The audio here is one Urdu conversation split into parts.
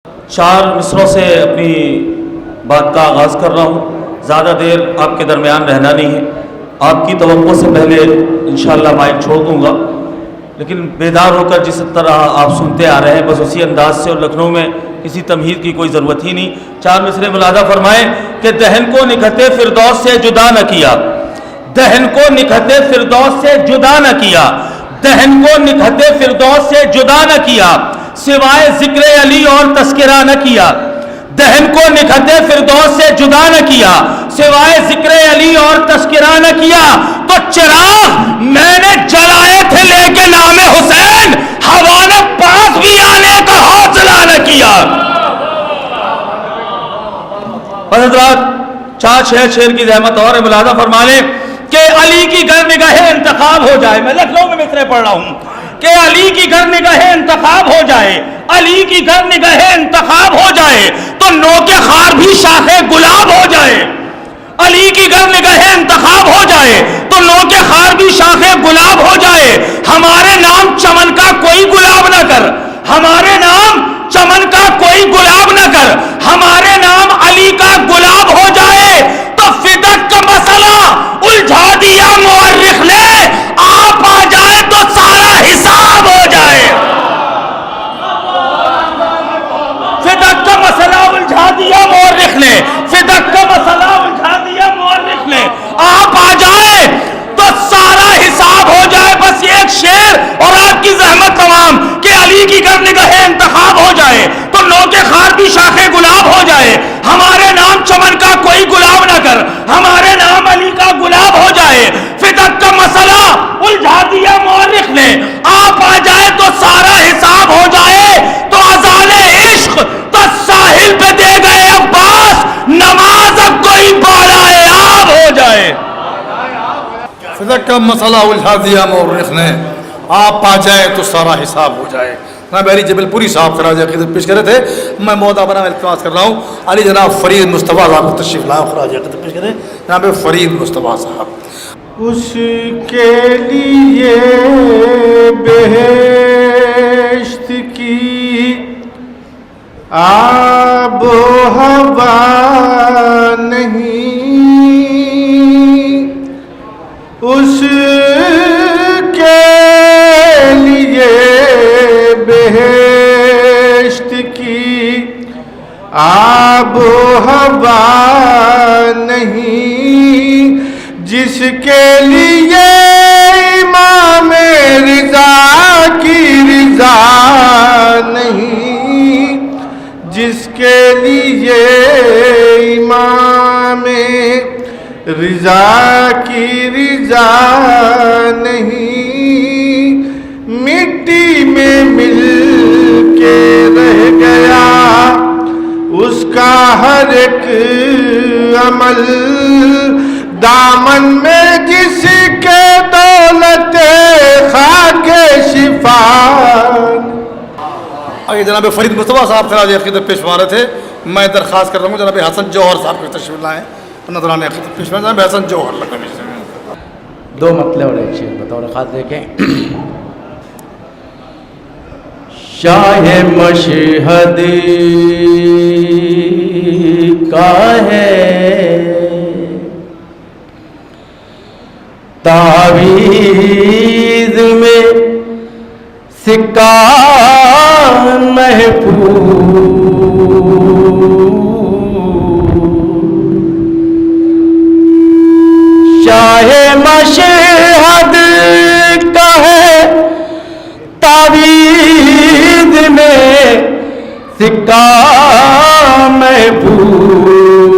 4 مصروں سے اپنی بات کا آغاز کر رہا ہوں، زیادہ دیر آپ کے درمیان رہنا نہیں ہے۔ آپ کی توقع سے پہلے انشاءاللہ مائک چھوڑ دوں گا، لیکن بیدار ہو کر جس طرح آپ سنتے آ رہے ہیں بس اسی انداز سے، اور لکھنؤ میں کسی تمہید کی کوئی ضرورت ہی نہیں۔ 4 مصرے ملاحظہ فرمائیں کہ دہن کو نکہت فردوس سے جدا نہ کیا، دہن کو نکہت فردوس سے جدا نہ کیا، دہن کو نکہت فردوس سے جدا نہ کیا، سوائے ذکر علی اور تذکرہ نہ کیا، دہن کو نکہت فردوس سے جدا نہ کیا، سوائے ذکر علی اور تذکرہ نہ کیا، تو چراغ میں نے جلائے تھے لے کے نام حسین، ہوا نے پاس بھی آنے کا حوصلہ نہ کیا۔ حضرات 4 شعر کی زحمت اور ملاحظہ فرما لیں کہ علی کی گر نگاہ انتخاب ہو جائے، میں لکھنؤ میں مصرے پڑھ رہا ہوں کہ علی کی گر نگاہ انتخاب ہو جائے، علی کی گر نگاہ انتخاب ہو جائے تو نوک خار بھی شاخ گلاب ہو جائے، علی کی گر نگاہ انتخاب ہو جائے تو نوک خار بھی شاخ گلاب ہو جائے، ہمارے نام چمن کا کوئی گلاب نہ کر، ہمارے نام چمن کا کوئی گلاب نہ کر، ہمارے نام علی کا گلاب ہو جائے تو فدق کا مسئلہ الجھا دیا مورخ نے، آپ آ جائے تو سارا حساب ہو جائے۔ فدق کا مسئلہ الجھا دیا مورخ نے، فدق کا مسئلہ الجھا دیا مورخ نے، آپ آ جائے تو سارا حساب ہو جائے۔ بس یہ ایک شعر اور آپ کی زحمت تمام کہ علی کی گر نگاہ انتخاب ہو جائے تو نوک خار بھی شاخ گلاب ہو جائے، ہمارے نام چمن کا کوئی گلاب نہ کر، ہمارے نام علی کا گلاب ہو جائے، فدق کا مسئلہ الجھا دیا مورخ نے، آپ آ جائے تو سارا حساب ہو جائے، تو اذان عشق تو ساحل پہ دے گئے عباس، نماز اب کوئی بالائے آب ہو جائے۔ فدق کا مسئلہ الجھا دیا مورخ نے، آپ آ جائے تو سارا حساب ہو جائے۔ جناب علی جبل پوری صاحب خراج عقیدت پیش کر رہے تھے، میں مودابانہ میں التماس کر رہا ہوں علی جناب فرید مصطفیٰ صاحب تشریف لائے، خراج عقیدت پیش کریں جناب فرید مصطفیٰ صاحب۔ اس کے لیے بہشت کی آب و ہوا نہیں، اس کے لیے بہشت کی آب و ہوا نہیں، جس کے لیے امام رضا کی رضا نہیں، جس کے لیے امام رضا کی رضا نہیں، مٹی میں مل کے رہ گیا اس کا ہر ایک عمل، دامن میں جس کے دولت خاک شفا۔ آگے جناب فرید مصطفیٰ صاحب خراج عقیدت پیش فرما رہے تھے، میں درخواست کر رہا ہوں جناب حسن جوہر صاحب کو تشریف لائیں، نظرانہ عقیدت پیش فرمائیں۔ جناب حسن جوہر لگا 2 مطلب اور ایک شعر بطور خاص دیکھیں۔ شاہ مشہد کا ہے تعویذ میں سکہ محفوظ، شاہ مشہد کا ہے تعویذ میں سکہ محفوظ،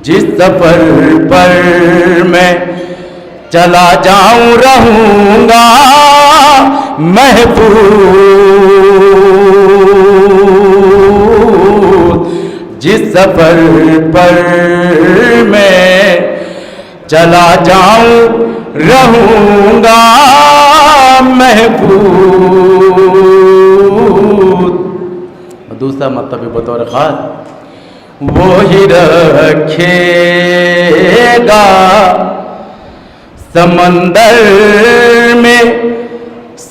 جس سفر پر میں چلا جاؤں رہوں گا محفوظ، جس سفر پر میں چلا جاؤں رہوں گا محفوظ۔ دوسرا مطلب بطور خاص، وہی رکھے گا سمندر میں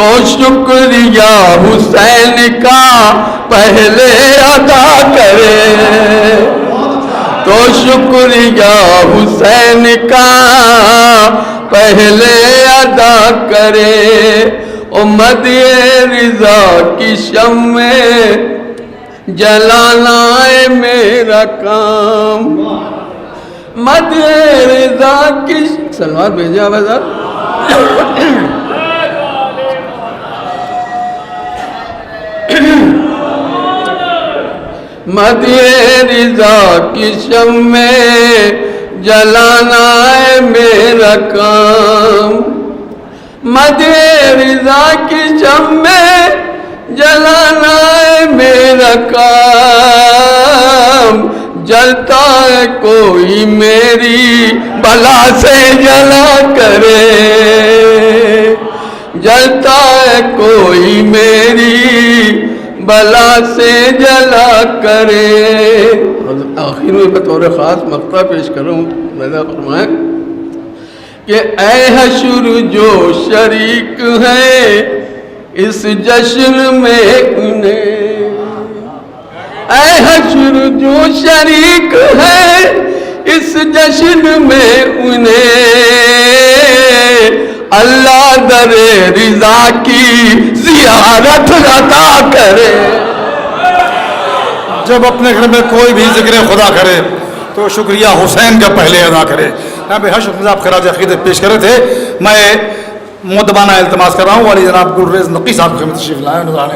تو شکریہ حسین کا پہلے ادا کرے، تو شکریہ حسین کا پہلے ادا کرے، او مدح رضا کی شمع جلانا ہے میرا کام، مدح رضا کی سلوات بھیجا بھائی مدح رضا کی شمع جلانا ہے میرا کام، مدح رضا کی شمع جلانا ہے میرا کام، جلتا ہے کوئی میری بلا سے جلا کرے، جلتا ہے کوئی میری بلا سے جلا کرے۔ آخر میں بطور خاص مقطع پیش کروں، میرا فرمائیں کہ اے حشر جو شریک ہے اس جشن میں انہیں، اے حشر جو شریک ہے اس جشن میں انہیں، اللہ در رضا کی زیارت عطا کرے۔ جب اپنے گھر میں کوئی بھی ذکر خدا کرے تو شکریہ حسین کا پہلے ادا کرے۔ یہاں پہ ہر شخص آپ خراج عقیدت پیش کرے تھے، میں مؤدبانہ التماس کر رہا ہوں والی جناب گلریز نقی صاحب کی تشریف لائے، انہوں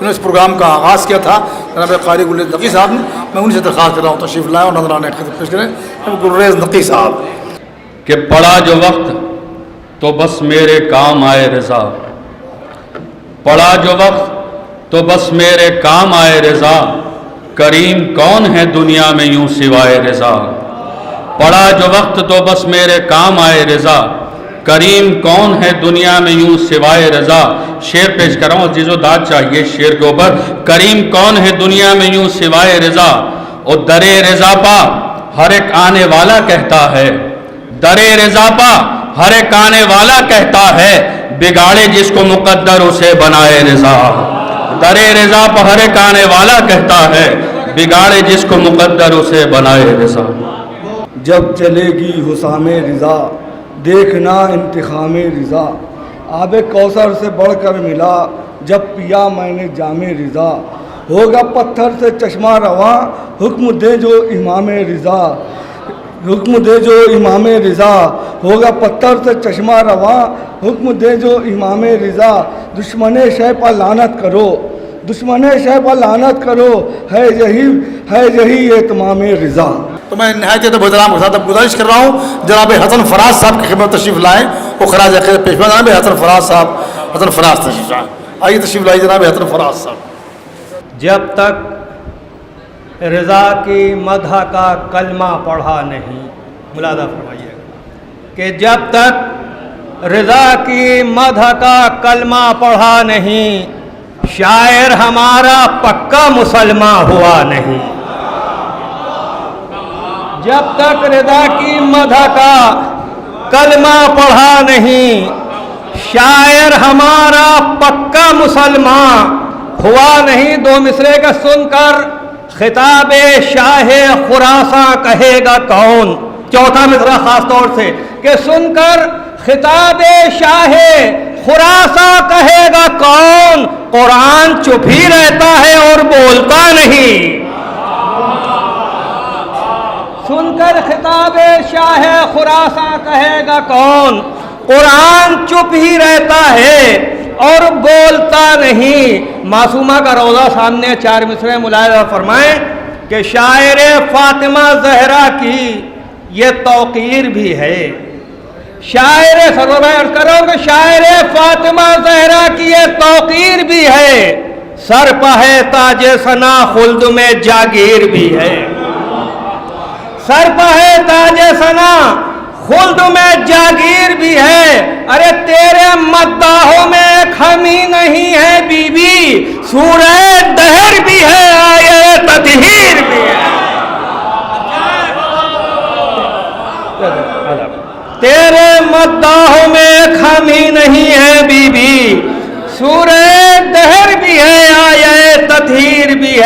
نے اس پروگرام کا آغاز کیا تھا جناب قاری گلریز نقی صاحب نے، میں انہیں سے درخواست کر رہا ہوں تشریف لائے اور نظرانہ خدمت پیش کریں گلریز نقی صاحب۔ کہ پڑا جو وقت تو بس میرے کام آئے رضا، پڑا جو وقت تو بس میرے کام آئے رضا، کریم کون ہے دنیا میں یوں سوائے رضا، پڑا جو وقت تو بس میرے کام آئے رضا، کریم کون ہے دنیا میں یوں سوائے رضا۔ شعر پیش کر رہا ہوں، عزیز و داد چاہیے شعر کے اوپر۔ کریم کون ہے دنیا میں یوں سوائے رضا، اور درے رضا پا ہر ایک آنے والا کہتا ہے، درے رضا پا ہر ایک آنے والا کہتا ہے، بگاڑے جس کو مقدر اسے بنائے رضا، درے رضا پا ہر ایک آنے والا کہتا ہے، بگاڑے جس کو مقدر اسے بنائے رضا۔ جب چلے گی حسام رضا دیکھنا انتخام رضا، آب کوثر سے بڑھ کر ملا جب پیا میں نے جام رضا، ہوگا پتھر سے چشمہ رواں حکم دے جو امام رضا، حکم دے جو امام رضا، ہوگا پتھر سے چشمہ رواں حکم دے جو امام رضا، دشمن شے پر لعنت کرو، دشمن شے پر لعنت کرو، ہے یہی اہتمام رضا۔ تو میں نہایت ادب و احترام کے ساتھ اب گزارش کر رہا ہوں جناب حسن فراز صاحب کی خدمت تشریف لائیں، وہ خراج عقیدت پیش کریں۔ جناب حسن فراز صاحب، حسن فراز تشریف لائیں، آئیے تشریف لائیے جناب حسن فراز صاحب۔ جب تک رضا کی مدح کا کلمہ پڑھا نہیں، ملاحظہ فرمائیے کہ جب تک رضا کی مدح کا کلمہ پڑھا نہیں، شاعر ہمارا پکا مسلمان ہوا نہیں، جب تک رضا کی مدح کا کلمہ پڑھا نہیں، شاعر ہمارا پکا مسلمان ہوا نہیں۔ دو مصرے کا سن کر خطاب شاہ خراساں کہے گا کون، چوتھا مصرع خاص طور سے کہ سن کر خطاب شاہ خراساں کہے گا کون، قرآن چپ ہی رہتا ہے اور بولتا نہیں۔ سن کر خطاب شاہ خراساں کہے گا کون، قرآن چپ ہی رہتا ہے اور بولتا نہیں۔ معصومہ کا روضہ سامنے، چار مصرع ملاحظہ فرمائیں کہ شاعر فاطمہ زہرا کی یہ توقیر بھی ہے، شاعر سرور میں عرض کروں کہ شاعر فاطمہ زہرا کی یہ توقیر بھی ہے، سر پہ ہے تاج ثنا خلد میں جاگیر بھی ہے، سر پہ ہے تاج ثنا خلد میں جاگیر بھی ہے۔ ارے تیرے مداحوں میں ایک ہمی نہیں ہے بی بی، سورہ دہر بھی ہے، آیہ تطہیر بھی ہے۔ تیرے مداحوں میں ایک ہمی نہیں ہے بی بی،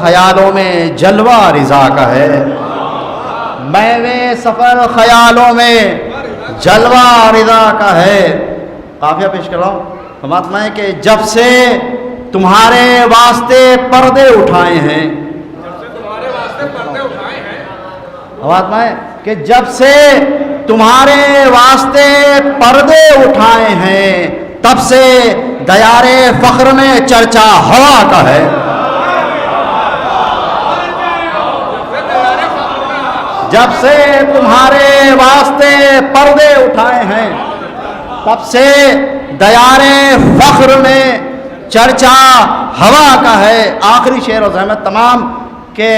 خیالوں میں جلوہ رضا کا ہے، محو سفر خیالوں میں جلوہ رضا کا ہے۔ قافیہ پیش کر رہا ہوں، فرماتا ہے کہ جب سے تمہارے واسطے پردے اٹھائے ہیں، فرماتا ہے کہ جب سے تمہارے واسطے پردے اٹھائے ہیں، تب سے دیار فخر میں چرچا ہوا کا ہے۔ جب سے تمہارے واسطے پردے اٹھائے ہیں، تب سے دیار فخر میں چرچا ہوا کا ہے۔ آخری شعر و زحمت تمام کہ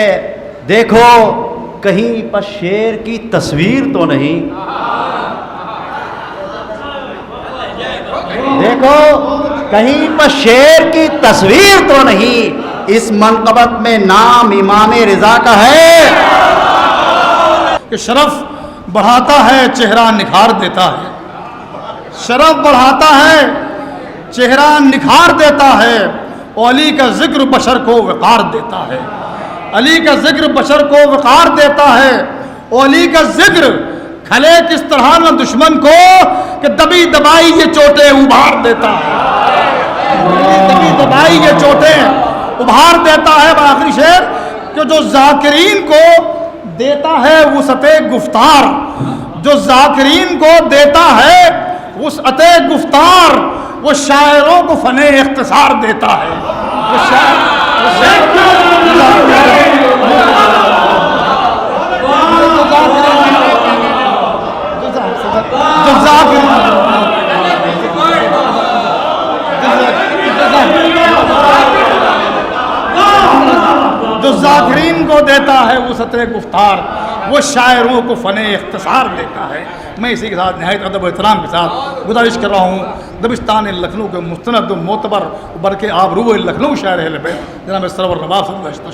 دیکھو کہیں پر شیر کی تصویر تو نہیں، دیکھو کہیں پر شیر کی تصویر تو نہیں، اس منقبت میں نام امام رضا کا ہے۔ کہ شرف بڑھاتا ہے چہرہ نکھار دیتا ہے، شرف بڑھاتا ہے چہرہ نکھار دیتا ہے، علی کا ذکر بشر کو وقار دیتا ہے، علی کا ذکر بشر کو وقار دیتا ہے، علی کا ذکر کھلے کس طرح نہ دشمن کو کہ دبی دبائی یہ چوٹیں ابھار دیتا ہے، دبی دبائی یہ چوٹیں ابھار دیتا ہے۔ آخری شعر کہ جو ذاکرین کو دیتا ہے وسعت گفتار، جو ذاکرین کو دیتا ہے وسعت گفتار، وہ شاعروں کو فن اختصار دیتا ہے۔ جو ذاکرین کو دیتا ہے وسعت گفتار، وہ شاعروں کو فن اختصار دیتا ہے۔ میں اسی کے ساتھ نہایت ادب و احترام کے ساتھ گزارش کر رہا ہوں دبستان لکھنؤ کے مستند و معتبر برکے آبرو لکھنؤ شاعر اہل بیت جناب سرور نواب صاحب